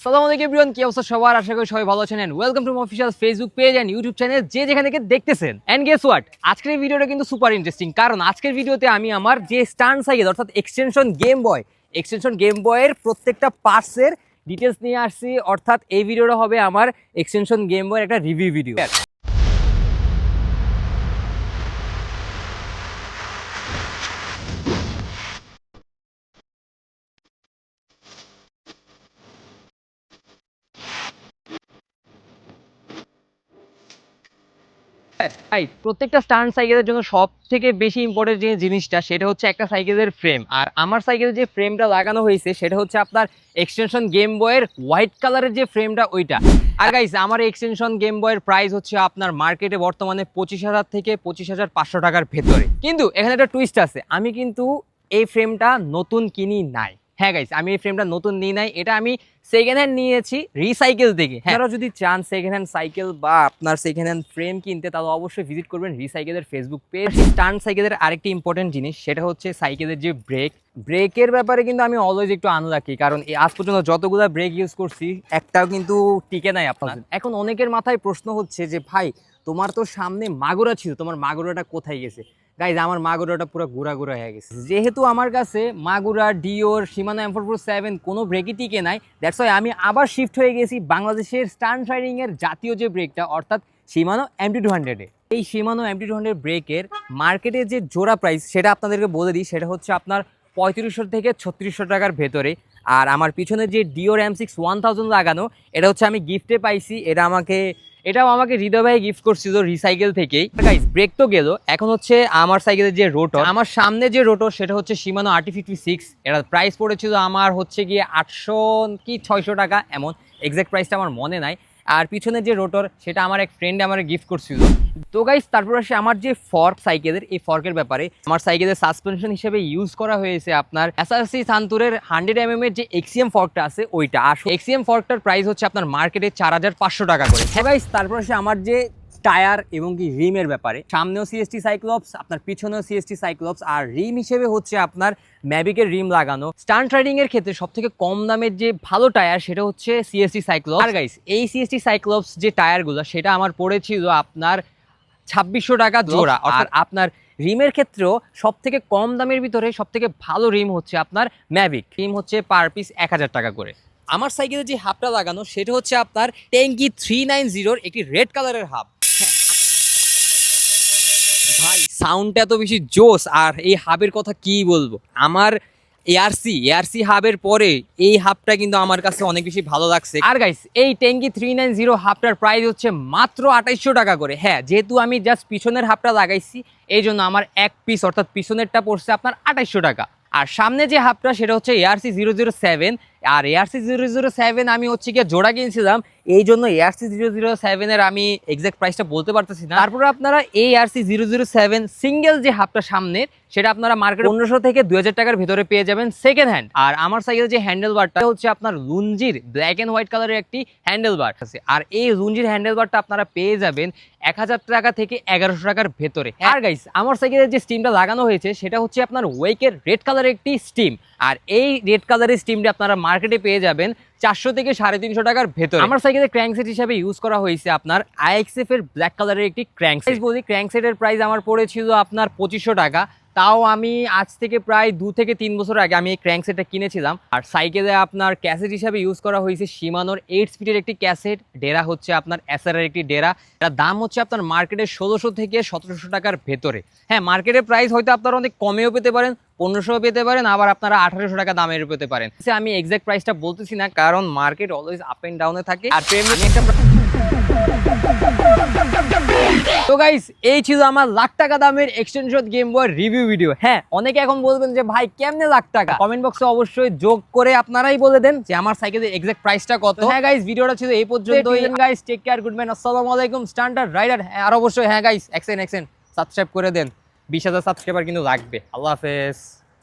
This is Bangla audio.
আসসালামু আলাইকুম এভরিওয়ান, কি অবস্থা সবার? আশা করি সবাই ভালো আছেন। And welcome to my official Facebook page and YouTube channel, যে যেখান থেকে দেখতেছেন। এন্ড গেস হোয়াট, আজকের এই ভিডিওটা কিন্তু সুপার ইন্টারেস্টিং, কারণ আজকের ভিডিওতে আমি আমার যে স্টান সাইকেল অর্থাৎ এক্সটেনশন গেম বয়ের প্রত্যেকটা পার্টসের ডিটেলস নিয়ে আসছি। অর্থাৎ এই ভিডিওটা হবে আমার এক্সটেনশন গেম বয়ের একটা রিভিউ ভিডিও। প্রত্যেকটা স্টান্ট সাইকেলের জন্য সব থেকে বেশি ইম্পর্টেন্ট যে জিনিসটা, সেটা হচ্ছে একটা সাইকেলের ফ্রেম। আর আমার সাইকেলের যে ফ্রেমটা লাগানো হয়েছে সেটা হচ্ছে আপনার এক্সটেনশন গেম বয়ের হোয়াইট কালারের যে ফ্রেমটা ওইটা। আর গাইস, আমার এক্সটেনশন গেম বয়ের প্রাইস হচ্ছে আপনার মার্কেটে বর্তমানে 25,000 থেকে 25,500 টাকার ভেতরে। কিন্তু এখানে একটা টুইস্ট আছে, আমি কিন্তু এই ফ্রেমটা নতুন কিনি নাই। হ্যাঁ গাইস, আমি এই ফ্রেমটা নতুন নিই নাই, এটা আমি সেকেন্ড হ্যান্ড নিয়েছি রিসাইকেল থেকে। আপনারা যদি চান সেকেন্ড হ্যান্ড সাইকেল বা আপনার সেকেন্ড হ্যান্ড ফ্রেম কিনতে, তাহলে অবশ্যই ভিজিট করবেন রিসাইকেলের ফেসবুক পেজ। স্টান্ট সাইকেলের আরেকটি ইম্পর্টেন্ট জিনিস, সেটা হচ্ছে সাইকেলের যে ব্রেকের ব্যাপারে কিন্তু আমি অলওয়েজ একটু আনলাকি, কারণ আজ পর্যন্ত যতগুলো ব্রেক ইউজ করছি একটাও কিন্তু টিকে নাই আপনার। এখন অনেকের মাথায় প্রশ্ন হচ্ছে যে ভাই, তোমার তো সামনে মাগুরা ছিল, তোমার মাগুরাটা কোথায় গেছে? গাইজ, আমার মাগুরাটা পুরো গুড়া হয়ে গেছে। যেহেতু আমার কাছে মাগুরা, ডিওর, শিমানো M447 কোনো ব্রেকই টিকে নাই, দ্যাটস ওয়াই আমি আবার শিফট হয়ে গেছি বাংলাদেশের স্টান্ট রাইডিং এর জাতীয় যে ব্রেকটা, অর্থাৎ শিমানো MT200 এ। এই শিমানো MT200 ব্রেকের মার্কেটে যে জোড়া প্রাইস সেটা আপনাদেরকে বলে দিই, সেটা হচ্ছে আপনার 3500 থেকে 3600 টাকার ভেতরে। আর আমার পিছনে যে ডিওর M6 1000 লাগানো, এটা হচ্ছে আমি গিফটে পাইছি। এটাও আমাকে হৃদয় ভাই গিফট করছিল রিসাইকেল থেকেই। গাইস, ব্রেক তো গেল, এখন হচ্ছে আমার সাইকেলের যে রোটর, আমার সামনে যে রোটর সেটা হচ্ছে শিমানো RT56। এটা প্রাইস পড়েছিল আমার হচ্ছে গিয়ে 800 কি 600 টাকা এমন, এক্সাক্ট প্রাইসটা আমার মনে নাই। আর পিছনে যে রোটর সেটা আমার এক ফ্রেন্ড আমার গিফট করছিল। তো গাইস, তারপর আসে আমার যে ফর্ক সাইকেলের, এই ফর্কের ব্যাপারে। আমার সাইকেলের সাসপেনশন হিসেবে ইউজ করা হয়েছে আপনার এসআরসি সান্তুরের 100mm এর যে এক্সিএম ফর্কটা আছে ওইটা। আর এক্সিএম ফর্কটার প্রাইস হচ্ছে আপনার মার্কেটে 4500 টাকা করে। হ্যাঁ গাইস, তারপর আসে আমার যে টায়ার এবং কি রিমের ব্যাপারে। সামনেও সিএসটি সাইক্লপস, আপনার পিছনেও সিএসটি সাইক্লপস। আর রিম হিসেবে হচ্ছে আপনার ম্যাভিকের রিম লাগানো। স্টান্ট রাইডিং এর ক্ষেত্রে সব থেকে কম দামের যে ভালো টায়ার সেটা হচ্ছে সিএসটি সাইক্লপস। আর গাইস, এই সিএসটি সাইক্লপস যে টায়ারগুলো সেটা আমার পড়েছিল আপনার 2600 টাকা জোড়া। আর আপনার রিমের ক্ষেত্রেও সব থেকে কম দামের ভিতরে সব থেকে ভালো রিম হচ্ছে আপনার ম্যাভিক রিম, হচ্ছে পার পিস 1000 টাকা করে। আমার সাইকেলে যে হাবটা লাগানো সেটা হচ্ছে আপনার টেঙ্কি 390 একটি রেড কালারের হাব। ভাই, সাউন্ডটা এত বেশি জোস, আর এই হাবের কথা কি বলবো। আমার এআরসি হাবের পরে এই হাবটা কিন্তু আমার কাছে অনেক বেশি ভালো লাগছে। আর গাইস, এই টেঙ্কি 390 হাবটার প্রাইস হচ্ছে মাত্র 2800 টাকা করে। হ্যাঁ, যেহেতু আমি জাস্ট পিছনের হাবটা লাগাইছি, এই জন্য আমার এক পিস অর্থাৎ পিছনেরটা পড়ছে আপনার 2800 টাকা। আর সামনে যে হাবটা সেটা হচ্ছে ARC 007। আর ARC 007 আমি হচ্ছে গিয়ে জোড়া কিনছিলাম, এই জন্য ARC 007 এর আমি এক্সাক্ট প্রাইসটা বলতে পারতেছি না। তারপরে আপনারা ARC 007 সিঙ্গেল যে হাবটা সামনের, সেটা আপনারা মার্কেটে 1500 থেকে 2000 টাকার ভিতরে পেয়ে যাবেন সেকেন্ড হ্যান্ড। আর আমার সাইকেল যে হ্যান্ডেল বারটা হচ্ছে আপনার লুঞ্জির ব্ল্যাক এন্ড হোয়াইট কালারের একটি হ্যান্ডেল বার আছে। আর এই লুঞ্জির হ্যান্ডেল বারটা আপনারা পেয়ে যাবেন 1000 টাকা থেকে 1100 টাকার ভেতরে। আর গাইস, আমার সাইকেলের যে স্টিমটা লাগানো হয়েছে সেটা হচ্ছে আপনার ওয়েকের রেড কালারের একটি স্টিম। আর এই রেড কালারের স্টিমটা আপনারা মার্কেটে পেয়ে যাবেন 400 থেকে 350 টাকার ভেতরে। আমার সাইকেলের ক্র্যাঙ্কসেট হিসেবে ইউজ করা হয়েছে আপনার IXF এর ব্ল্যাক কালারের একটি ক্র্যাঙ্কসেট। বলি, ক্র্যাঙ্কসেটের প্রাইস আমার পড়েছিল আপনার 2500 টাকা। তাও আমি আজ থেকে প্রায় 2 থেকে 3 বছর আগে আমি এই ক্র্যাঙ্কসেটটা কিনেছিলাম। আর সাইকেলে আপনার ক্যাসেট হিসাবে ইউজ করা হয়েছে শিমানোর 8 স্পিডের একটি ক্যাসেট। ডেরা হচ্ছে আপনার SR এর একটি ডেরা। এটার দাম হচ্ছে আপনার মার্কেটে 1600 থেকে 1700 টাকার ভেতরে। হ্যাঁ, মার্কেটের প্রাইস হয়তো আপনারা অনেক কমেও পেতে পারেন, 1500 পেতে পারেন, আবার আপনারা 1800 টাকা দামের পেতে পারেন। আমি এক্সাক্ট প্রাইসটা বলতেছি না, কারণ মার্কেট অলওয়েজ আপ এন্ড ডাউনে থাকে। আর তো গাইস, এই ছিল আমার লাখ টাকা দামের এক্সটেনশন গেম বয় রিভিউ ভিডিও। হ্যাঁ, অনেকে এখন বলবেন যে ভাই কেমনে লাখ টাকা? কমেন্ট বক্সে অবশ্যই যোগ করে আপনারাই বলে দেন যে আমার সাইকেলের এক্সাক্ট প্রাইসটা কত। হ্যাঁ গাইস, ভিডিওটা ছিল এই পর্যন্ত। Guys, take care, good man, আসসালামু আলাইকুম, স্ট্যান্ডার্ড রাইডার। আর অবশ্যই হ্যাঁ গাইস, এক্সেন সাবস্ক্রাইব করে দেন। 20,000 সাবস্ক্রাইবার কিন্তু লাগবে। আল্লাহ হাফেজ।